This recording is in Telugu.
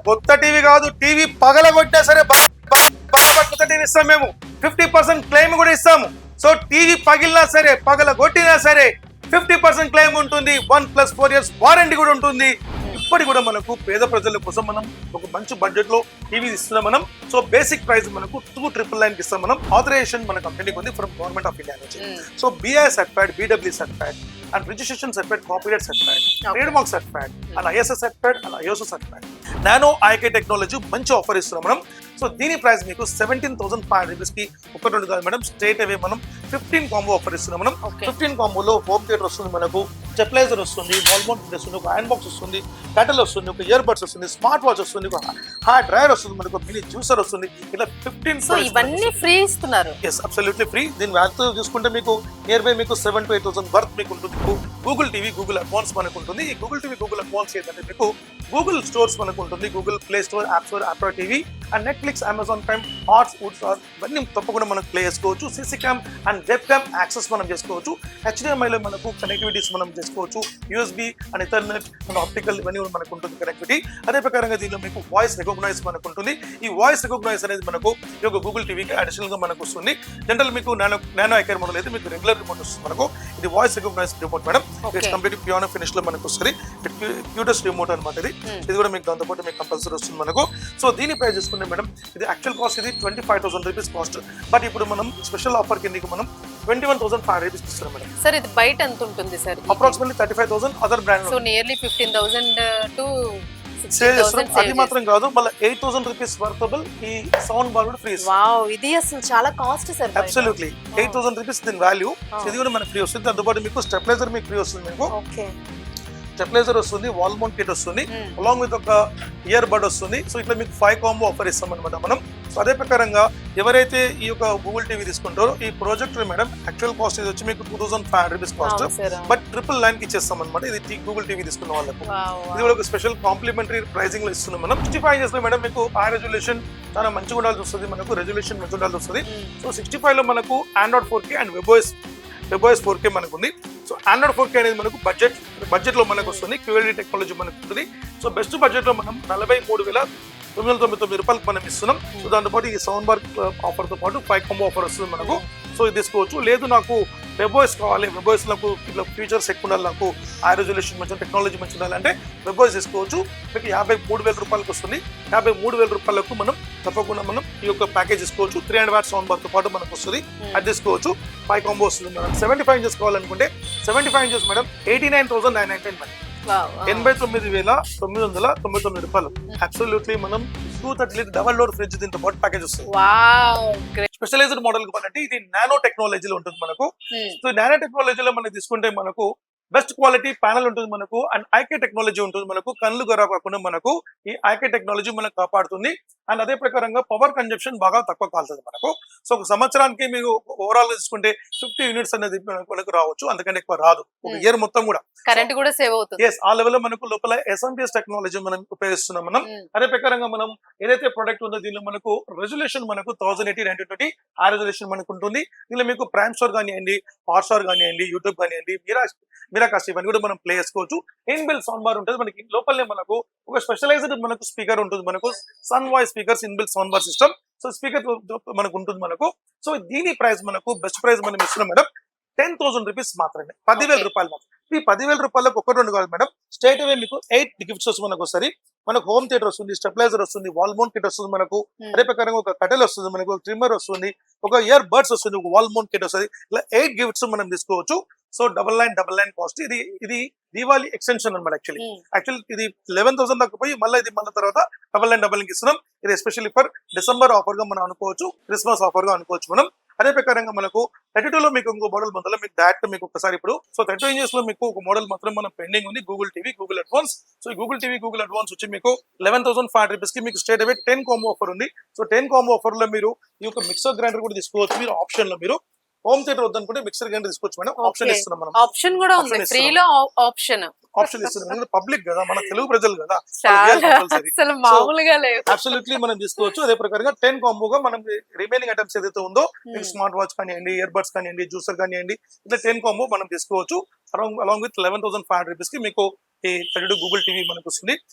కొత్త టీవీ కాదు, టీవీ పగల కొట్టినా సరే కొత్త టీవీ ఇస్తాం మేము. 50% క్లెయిమ్ కూడా ఇస్తాము. సో టీవీ పగిలినా సరే, పగల కొట్టినా సరే 50% క్లెయిమ్ ఉంటుంది. 1+4 years వారంటీ కూడా ఉంటుంది. ఇప్పటి కూడా మనకు పేద ప్రజల కోసం మనం ఒక మంచి బడ్జెట్ లో టీవీ ఇస్తున్నాం మనం. సో బేసిక్ ప్రైస్ మనకు 2,999 ఇస్తాం మనం. ఆథరైజేషన్ మన కంపెనీకి ఉంది ఫ్రమ్ గవర్నమెంట్ ఆఫ్ ఇండియా నుంచి. So BIS certified, BW certified and registration certified, copyright certified, trade mark certified and ISO certified and ISO certified. Nano IK technology మంచి ఆఫర్ ఇస్తున్నాం మనం. సో దీని ప్రైస్ మీకు 17,500 రూపీస్ కి ఒకటి కాదు మేడం, స్ట్రేట్ అవే మనం 15 కాంబో ఆఫర్ ఇస్తున్నాం మనం. 15 కాంబోలో హోమ్ థియేటర్ వస్తుంది మనకు, స్టెబిలైజర్ వస్తుంది, వాల్ మౌంట్ వస్తుంది, ఒక ఐరన్ బాక్స్ వస్తుంది, కటల్ వస్తుంది, ఒక ఇయర్ బడ్స్ వస్తుంది, స్మార్ట్ వాచ్ వస్తుంది, ఒక హార్డ్ డ్రైవర్ వస్తుంది, మనకు మినీ జ్యూసర్ వస్తుంది. ఇలా 15 ఇవన్నీ ఫ్రీ ఇస్తున్నారు. Yes, absolutely free. దీని వాల్యూ చూసుకుంటే మీకు నియర్ బై మీకు 7,000 to 8,000 వర్త్ మీకు ఉంటుంది. గూగుల్ టీవీ, గూగుల్ అడ్వాన్స్ మనకు ఉంటుంది. ఈ గూగుల్ టీవీ, గూగుల్ అడ్వాన్స్ ఏంటంటే మీకు గూగుల్ స్టోర్స్ మనకు ఉంటుంది. Google Play Store, App Store, Android TV and Netflix, Amazon Prime, హాట్స్, వుడ్స్టార్ ఇవన్నీ తప్పకుండా మనం ప్లే చేసుకోవచ్చు. CC cam and web cam access మనం చేసుకోవచ్చు. HDMIలో మనకు కనెక్టివిటీస్ మనం చేసుకోవచ్చు. USB and Ethernet and optical ఇవన్నీ మనకు ఉంటుంది కనెక్టివిటీ. అదే ప్రకారంగా దీనిలో మీకు వాయిస్ రికగ్నైజ్ మనకు ఉంటుంది. ఈ వాయిస్ రికగ్నైజ్ అనేది మనకు ఈ యొక్క గూగుల్ టీవీకి అడిషనల్ గా మనకు వస్తుంది. జనరల్ మీకు నానో ఐకేర్ మోడల్ అయితే మీకు రెగ్యులర్ రిమోట్ వస్తుంది మనకు. ఇది voice recognize remote madam. It's complete piano finish లో మనకు వస్తుంది. క్యూటెస్ట్ రిమోట్ అనమాట ఇది. ఇది కూడా మీకు దాంతో పాటు మీకు కంపల్సరీ వస్తుంది మనకు. సో దీని ప్రైస్ చూసుకుంటే మేడం, ఇది యాక్చువల్ కాస్ట్ ఇది 25,000 రూపీస్ కాస్ట్. బట్ ఇప్పుడు మనం స్పెషల్ ఆఫర్ కిందకి మనం 21,500 రూపీస్ ఇస్తున్నాం మేడం. సార్ ఇది బయట ఎంత ఉంటుంది sir? Approximately 35,000 other brand. So nearly 15,000 to save చేస్తున్నాం. అది మాత్రం కాదు, మళ్ళీ 8,000 రూపీస్ వర్తబుల్ ఈ సౌండ్ బార్ కూడా ఫ్రీ. వావ్, ఇది అసలు చాలా కాస్ట్ సార్. అబ్సల్యూట్లీ 8,000 రూపీస్ దీని వాల్యూ. ఇది కూడా మనకి ఫ్రీ వస్తుంది. దాంతోపాటు మీకు స్టెబిలైజర్ మీకు ఫ్రీ వస్తుంది. మీకు స్టెబిలైజర్ వస్తుంది, వాల్ మౌంట్ కిట్ వస్తుంది, అలాంగ్ విత్ ఒక ఇయర్ బడ్ వస్తుంది. సో ఇట్లా మీకు 5 కాంబో ఆఫర్ ఇస్తాం అనమాట మనం. సో అదే ప్రకారంగా ఎవరైతే ఈ యొక్క గూగుల్ టీవీ తీసుకుంటారో ఈ ప్రొజెక్టర్ మేడం యాక్చువల్ కాస్ట్ ఇది వచ్చి మీకు 2,500 రూపీస్ కాస్ట్. బట్ 999 కి ఇచ్చేస్తాం అనమాట. ఇది గూగుల్ టీవీ తీసుకున్న వాళ్ళకు ఇది కూడా ఒక స్పెషల్ కాంప్లిమెంటరీ ప్రైసింగ్ లో ఇస్తున్నాం మనం. 65 inches లో మేడం మీకు హై రెజల్యూషన్ చాలా మంచిగా ఉండాల్సి వస్తుంది మనకు. రెజల్యూషన్ మంచిగా ఉండాల్సి వస్తుంది. సో 65 లో మనకు Android 4K and webOS 4K మనకు ఉంది. సో ఆండ్రాయిడ్ 4K అనేది మనకు బడ్జెట్ లో మనకు వస్తుంది. QLED టెక్నాలజీ మనకు ఉంటుంది. సో బెస్ట్ బడ్జెట్ లో మనం 43,999 రూపాయలకు మనం ఇస్తున్నాం. సో దాంతోపాటు ఈ సౌండ్ బార్ ఆఫర్ తో పాటు 5 కాంబో ఆఫర్ వస్తుంది మనకు. సో ఇది తీసుకోవచ్చు. లేదు నాకు వెబ్ఓఎస్ కావాలి, వెబ్ఓఎస్ నాకు ఇట్లా ఫీచర్స్ ఎక్కువ ఉండాలి, నాకు హై రెజల్యూషన్ మంచి టెక్నాలజీ మంచి ఉండాలంటే వెబ్ఓఎస్ తీసుకోవచ్చు. మీకు 53,000 రూపాయలకు వస్తుంది. 53,000 రూపాయలకు మనం తప్పకుండా మనం ఈ యొక్క ప్యాకేజ్ తీసుకోవచ్చు. 300 వాట్ సౌండ్ బార్ తో పాటు మనకు వస్తుంది. అది తీసుకోవచ్చు. 5 కాంబో వస్తుంది మేడం. 75 inches కావాలనుకుంటే 75 inches మేడం 89,999 మేడం. 89,999 రూపాయలు. అబ్సల్యూట్లీ మనం 230 లీటర్ డబల్ డోర్ ఫ్రిడ్జ్ దీంతో పాటు ప్యాకేజ్ వస్తుంది. స్పెషలైజ్డ్ మోడల్ కావాలంటే ఇది నానో టెక్నాలజీలో ఉంటుంది మనకు. సో నానో టెక్నాలజీలో మనకి తీసుకుంటే మనకు బెస్ట్ క్వాలిటీ ప్యానల్ ఉంటుంది మనకు అండ్ IK టెక్నాలజీ ఉంటుంది మనకు. కళ్ళు ఖరాబ్ కాకుండా మనకు ఈ IK టెక్నాలజీ మనకు కాపాడుతుంది. అండ్ అదే ప్రకారంగా పవర్ కన్జంప్షన్ బాగా తక్కువ కాలుతుంది మనకు. సో ఒక సంవత్సరానికి మీరు ఓవరాల్ తీసుకుంటే 50 యూనిట్స్ అనేది మనకు రావచ్చు, అందుకంటే ఎక్కువ రాదు. ఒక ఇయర్ మొత్తం కూడా కరెంట్ కూడా సేవ్ అవుతుంది. ఎస్, ఆ లెవెల్ లో మనకు లోపల SMPS టెక్నాలజీ మనం ఉపయోగిస్తున్నాం మనం. అదే ప్రకారంగా మనం ఏదైతే ప్రొడక్ట్ ఉందో దీనిలో మనకు రెజల్యూషన్ మనకు 1080x920 ఆ రెజల్యూషన్ మనకు ఉంటుంది. దీనిలో మీకు ప్రైమ్ స్టోర్ కానివ్వండి, హాట్ స్టార్ కానివ్వండి, యూట్యూబ్ కానివ్వండి, మీరాకాస్ట్ ఇవన్నీ కూడా మనం ప్లే చేసుకోవచ్చు. ఇన్బిల్ సౌండ్ బార్ ఉంటుంది మనకి. లోపలనే మనకు ఒక స్పెషలైజ్డ్ మనకు స్పీకర్ ఉంటుంది మనకు. Sun voice speakers inbuilt sound bar system. So speaker మనకు ఉంటుంది మనకు. సో దీని ప్రైస్ మనకు బెస్ట్ ప్రైస్ మనం ఇస్తున్నాం మేడం 10,000 రూపీస్ మాత్రమే. 10,000 రూపాయలు మాత్రం. ఈ 10,000 రూపాయలకు ఒక 2 కావాలి మేడం. స్ట్రైట్ అవే మీకు 8 గిఫ్ట్స్ వస్తుంది మనకు. ఒకసారి మనకు హోమ్ థియేటర్ వస్తుంది, స్టెబిలైజర్ వస్తుంది, వాల్ మౌంట్ కిట్ వస్తుంది మనకు. అదే ప్రకారంగా ఒక కటెల్ వస్తుంది మనకు, ఒక ట్రిమ్మర్ వస్తుంది, ఒక ఇయర్ బడ్స్ వస్తుంది, ఒక వాల్ మౌంట్ కిట్ వస్తుంది. ఇలా 8 గిఫ్ట్స్ మనం తీసుకోవచ్చు. So 9999 cost. ఇది దీవాలి ఎక్స్టెన్షన్ అనమాట. యాక్చువల్లీ ఇది 11,000 దాకా పోయి మళ్ళీ ఇది మళ్ళీ తర్వాత 9999 ఇస్తున్నాం. ఇది ఎస్పెషల్లీ ఫర్ డిసెంబర్ ఆఫర్ గా మనం అనుకోవచ్చు, క్రిస్మస్ ఆఫర్ గా అనుకోవచ్చు మనం. అదే ప్రకారంగా మనకు 32 లో మీకు ఇంకో మోడల్ మొదలు మీకు డైరెక్ట్ మీకు ఒకసారి ఇప్పుడు. సో 32 inches లో మీకు ఒక మోడల్ మాత్రం మనం పెండింగ్ ఉంది, Google TV Google advance. So ఈ గూగుల్ టీవీ గూగుల్ అడ్వాన్స్ వచ్చి మీకు 11,500 రూపీస్ కి మీకు స్ట్రేట్ అవే 10 కాంబో ఆఫర్ ఉంది. సో 10 కాంబో ఆఫర్ లో మీరు ఈ యొక్క మిక్సర్ గ్రైండర్ కూడా తీసుకోవచ్చు. మీరు ఆప్షన్ లో మీరు హోమ్ థియేటర్ వద్దనుకుంటే మిక్సర్ గ్రైండర్ తీసుకోవచ్చు మేడం. ఆప్షన్ ఇస్తున్నాం మనం. ఆప్షన్ కూడా ఉంది ఫ్రీలో. ఆప్షన్ ఇస్తున్నాం. పబ్లిక్ కదా, మన తెలుగు ప్రజలు కదా, అబ్సల్యూట్లీ మనం తీసుకోవచ్చు. అదే ప్రకారంగా 10 కాంబోగా మనం రిమైనింగ్ ఐటమ్స్ ఏదైతే ఉందో మీకు స్మార్ట్ వాచ్ కానివ్వండి, ఇయర్ బడ్స్ కానివ్వండి, జ్యూసర్ కానివ్వండి, ఇట్లా 10 కాంబో మనం తీసుకోవచ్చు. అలాంగ్ విత్ 11,500 రూపీస్ కి మీకు ఈ 32 గూగుల్ టీవీ మనకు వస్తుంది.